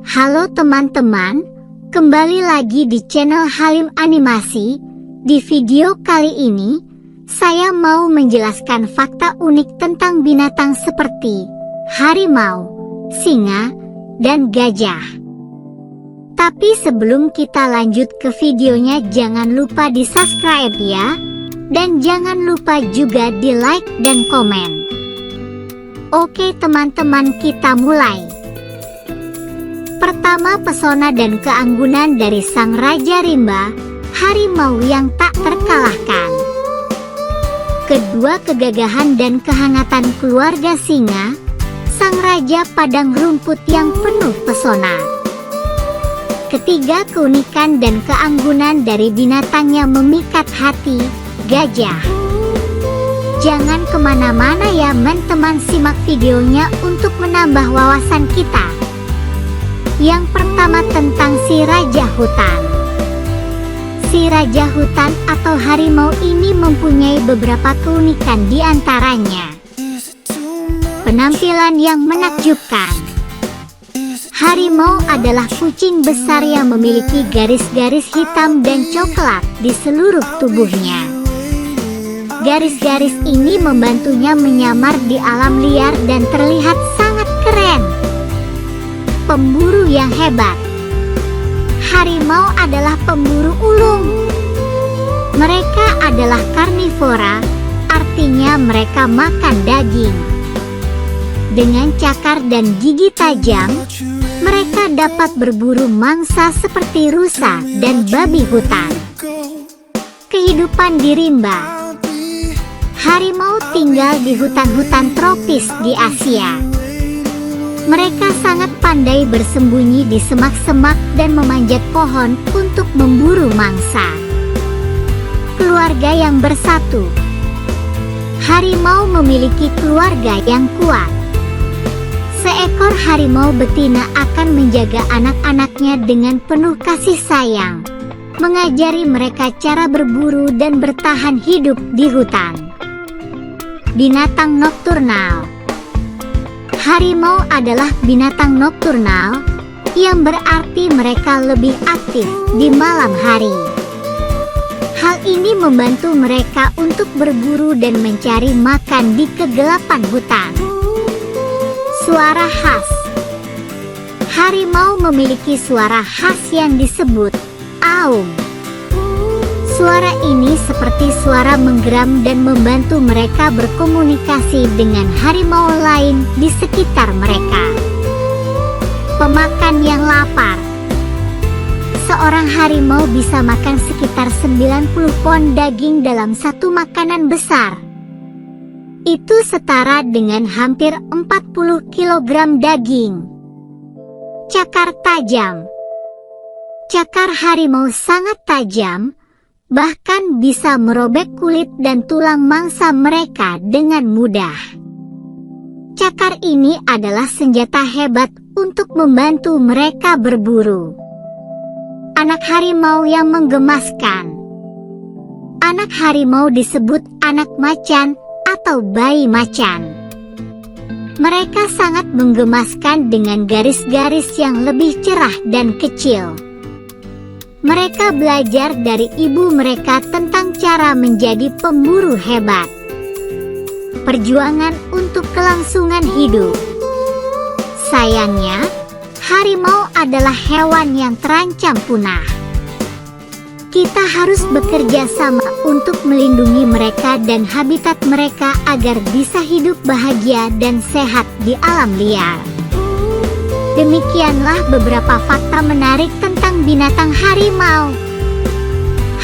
Halo teman-teman, kembali lagi di channel Halim Animasi. Di video kali ini, saya mau menjelaskan fakta unik tentang binatang seperti harimau, singa, dan gajah. Tapi sebelum kita lanjut ke videonya, jangan lupa di subscribe ya, dan jangan lupa juga di like dan komen. Oke teman-teman, kita mulai. Pertama, pesona dan keanggunan dari sang Raja Rimba, harimau yang tak terkalahkan. Kedua, kegagahan dan kehangatan keluarga singa, sang raja padang rumput yang penuh pesona. Ketiga, keunikan dan keanggunan dari binatang yang memikat hati, gajah. Jangan kemana-mana ya teman-teman, simak videonya untuk menambah wawasan kita. Yang pertama, tentang si Raja Hutan. Si Raja Hutan atau harimau ini mempunyai beberapa keunikan, di antaranya penampilan yang menakjubkan. Harimau adalah kucing besar yang memiliki garis-garis hitam dan coklat di seluruh tubuhnya. Garis-garis ini membantunya menyamar di alam liar dan terlihat sangat keren. Pemburu yang hebat. Harimau adalah pemburu ulung. Mereka adalah karnivora, artinya mereka makan daging. Dengan cakar dan gigi tajam, mereka dapat berburu mangsa seperti rusa dan babi hutan. Kehidupan di rimba. Harimau tinggal di hutan-hutan tropis di Asia. Mereka sangat pandai bersembunyi di semak-semak dan memanjat pohon untuk memburu mangsa. Keluarga yang bersatu. Harimau memiliki keluarga yang kuat. Seekor harimau betina akan menjaga anak-anaknya dengan penuh kasih sayang, mengajari mereka cara berburu dan bertahan hidup di hutan. Binatang nokturnal. Harimau adalah binatang nokturnal, yang berarti mereka lebih aktif di malam hari. Hal ini membantu mereka untuk berburu dan mencari makan di kegelapan hutan. Suara khas. Harimau memiliki suara khas yang disebut aum. Suara ini seperti suara menggeram dan membantu mereka berkomunikasi dengan harimau lain di sekitar mereka. Pemakan yang lapar. Seorang harimau bisa makan sekitar 90 pon daging dalam satu makanan besar. Itu setara dengan hampir 40 kg daging. Cakar tajam. Cakar harimau sangat tajam, bahkan bisa merobek kulit dan tulang mangsa mereka dengan mudah. Cakar ini adalah senjata hebat untuk membantu mereka berburu. Anak harimau yang menggemaskan. Anak harimau disebut anak macan atau bayi macan. Mereka sangat menggemaskan dengan garis-garis yang lebih cerah dan kecil. Mereka belajar dari ibu mereka tentang cara menjadi pemburu hebat. Perjuangan untuk kelangsungan hidup. Sayangnya, harimau adalah hewan yang terancam punah. Kita harus bekerja sama untuk melindungi mereka dan habitat mereka agar bisa hidup bahagia dan sehat di alam liar. Demikianlah beberapa fakta menarik tentang binatang harimau.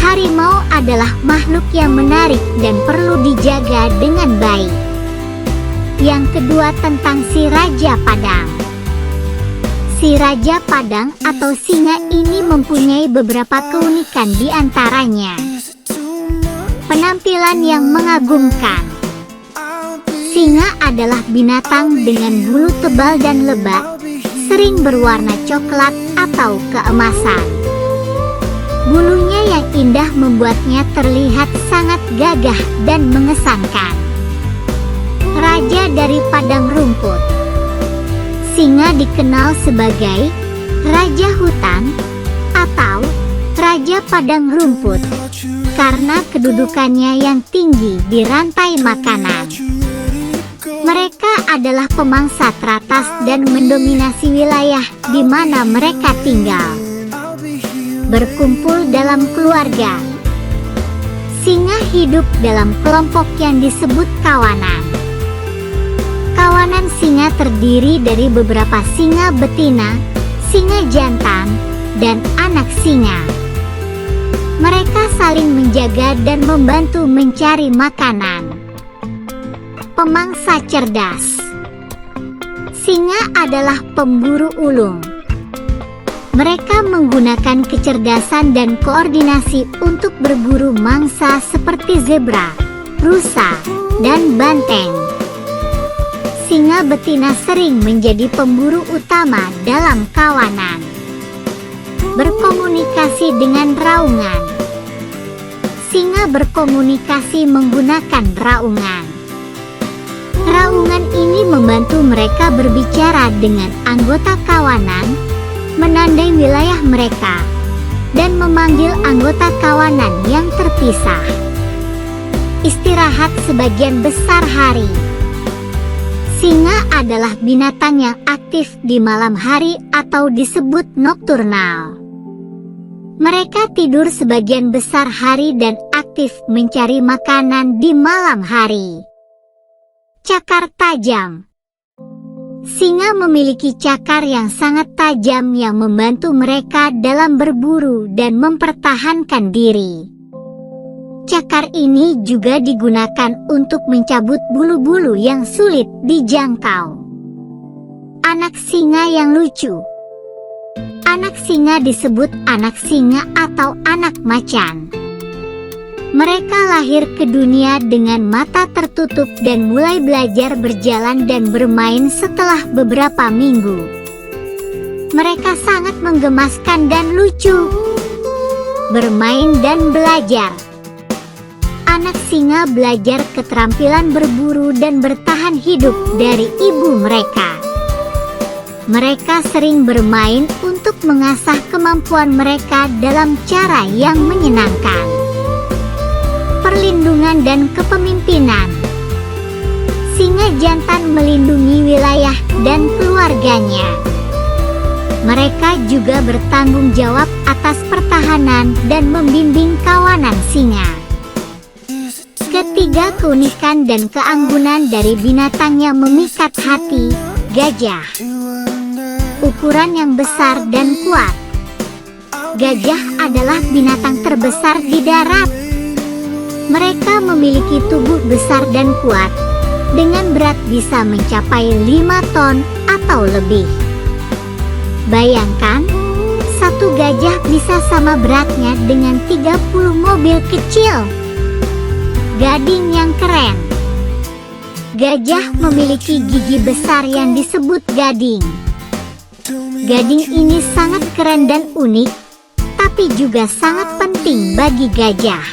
Harimau adalah makhluk yang menarik dan perlu dijaga dengan baik. Yang kedua, tentang si Raja Padang. Si Raja Padang atau singa ini mempunyai beberapa keunikan, di antaranya penampilan yang mengagumkan. Singa adalah binatang dengan bulu tebal dan lebat, sering berwarna coklat atau keemasan. Bulunya yang indah membuatnya terlihat sangat gagah dan mengesankan. Raja dari padang rumput. Singa dikenal sebagai raja hutan, atau raja padang rumput, karena kedudukannya yang tinggi di rantai makanan. Mereka adalah pemangsa teratas dan mendominasi wilayah di mana mereka tinggal. Berkumpul dalam keluarga. Singa hidup dalam kelompok yang disebut kawanan. Kawanan singa terdiri dari beberapa singa betina, singa jantan, dan anak singa. Mereka saling menjaga dan membantu mencari makanan. Pemangsa cerdas. Singa adalah pemburu ulung. Mereka menggunakan kecerdasan dan koordinasi untuk berburu mangsa seperti zebra, rusa, dan banteng. Singa betina sering menjadi pemburu utama dalam kawanan. Berkomunikasi dengan raungan. Singa berkomunikasi menggunakan raungan. Raungan ini membantu mereka berbicara dengan anggota kawanan, menandai wilayah mereka, dan memanggil anggota kawanan yang terpisah. Istirahat sebagian besar hari. Singa adalah binatang yang aktif di malam hari atau disebut nokturnal. Mereka tidur sebagian besar hari dan aktif mencari makanan di malam hari. Cakar tajam. Singa memiliki cakar yang sangat tajam yang membantu mereka dalam berburu dan mempertahankan diri. Cakar ini juga digunakan untuk mencabut bulu-bulu yang sulit dijangkau. Anak singa yang lucu. Anak singa disebut anak singa atau anak macan. Mereka lahir ke dunia dengan mata tertutup dan mulai belajar berjalan dan bermain setelah beberapa minggu. Mereka sangat menggemaskan dan lucu. Bermain dan belajar. Anak singa belajar keterampilan berburu dan bertahan hidup dari ibu mereka. Mereka sering bermain untuk mengasah kemampuan mereka dalam cara yang menyenangkan. Perlindungan dan kepemimpinan. Singa jantan melindungi wilayah dan keluarganya. Mereka juga bertanggung jawab atas pertahanan dan membimbing kawanan singa. Ketiga, keunikan dan keanggunan dari binatang yang memikat hati, gajah. Ukuran yang besar dan kuat. Gajah adalah binatang terbesar di darat. Mereka memiliki tubuh besar dan kuat, dengan berat bisa mencapai 5 ton atau lebih. Bayangkan, satu gajah bisa sama beratnya dengan 30 mobil kecil. Gading yang keren. Gajah memiliki gigi besar yang disebut gading. Gading ini sangat keren dan unik, tapi juga sangat penting bagi gajah.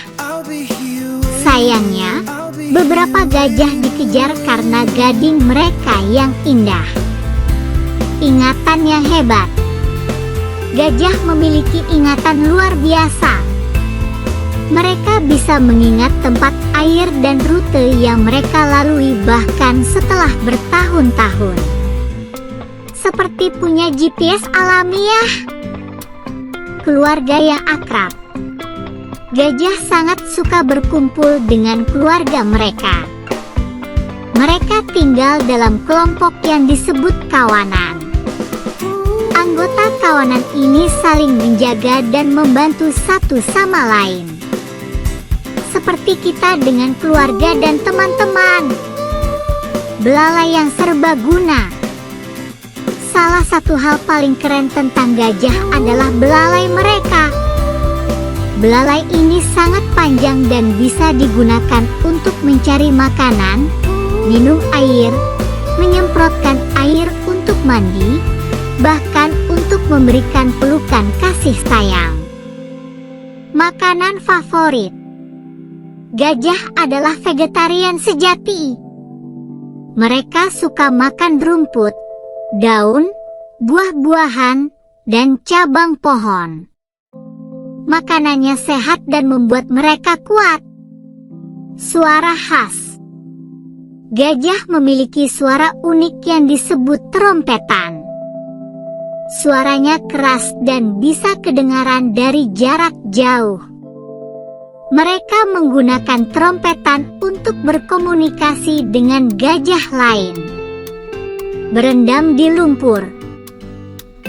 Sayangnya, beberapa gajah dikejar karena gading mereka yang indah. Ingatan yang hebat. Gajah memiliki ingatan luar biasa. Mereka bisa mengingat tempat air dan rute yang mereka lalui bahkan setelah bertahun-tahun. Seperti punya GPS alamiah. Keluarga yang akrab. Gajah sangat suka berkumpul dengan keluarga mereka. Mereka tinggal dalam kelompok yang disebut kawanan. Anggota kawanan ini saling menjaga dan membantu satu sama lain. Seperti kita dengan keluarga dan teman-teman. Belalai yang serbaguna. Salah satu hal paling keren tentang gajah adalah belalai mereka. Belalai ini sangat panjang dan bisa digunakan untuk mencari makanan, minum air, menyemprotkan air untuk mandi, bahkan untuk memberikan pelukan kasih sayang. Makanan favorit. Gajah adalah vegetarian sejati. Mereka suka makan rumput, daun, buah-buahan, dan cabang pohon. Makanannya sehat dan membuat mereka kuat. Suara khas. Gajah memiliki suara unik yang disebut trompetan. Suaranya keras dan bisa kedengaran dari jarak jauh. Mereka menggunakan trompetan untuk berkomunikasi dengan gajah lain. Berendam di lumpur.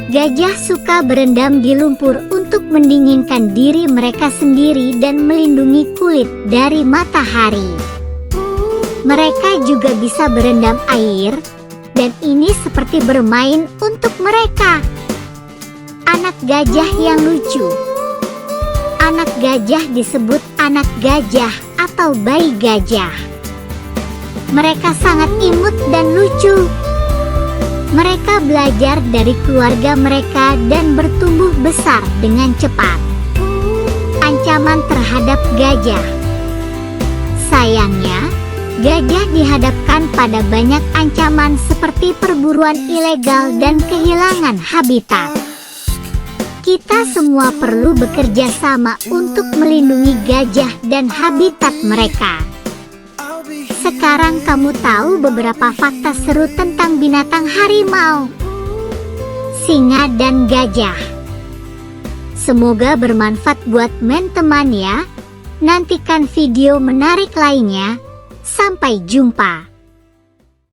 Gajah suka berendam di lumpur untuk mendinginkan diri mereka sendiri dan melindungi kulit dari matahari. Mereka juga bisa berendam air, dan ini seperti bermain untuk mereka. Anak gajah yang lucu. Anak gajah disebut anak gajah atau bayi gajah. Mereka sangat imut dan lucu. Mereka belajar dari keluarga mereka dan bertumbuh besar dengan cepat. Ancaman terhadap gajah. Sayangnya, gajah dihadapkan pada banyak ancaman seperti perburuan ilegal dan kehilangan habitat. Kita semua perlu bekerja sama untuk melindungi gajah dan habitat mereka. Sekarang kamu tahu beberapa fakta seru tentang binatang harimau, singa dan gajah. Semoga bermanfaat buat teman-teman ya. Nantikan video menarik lainnya. Sampai jumpa.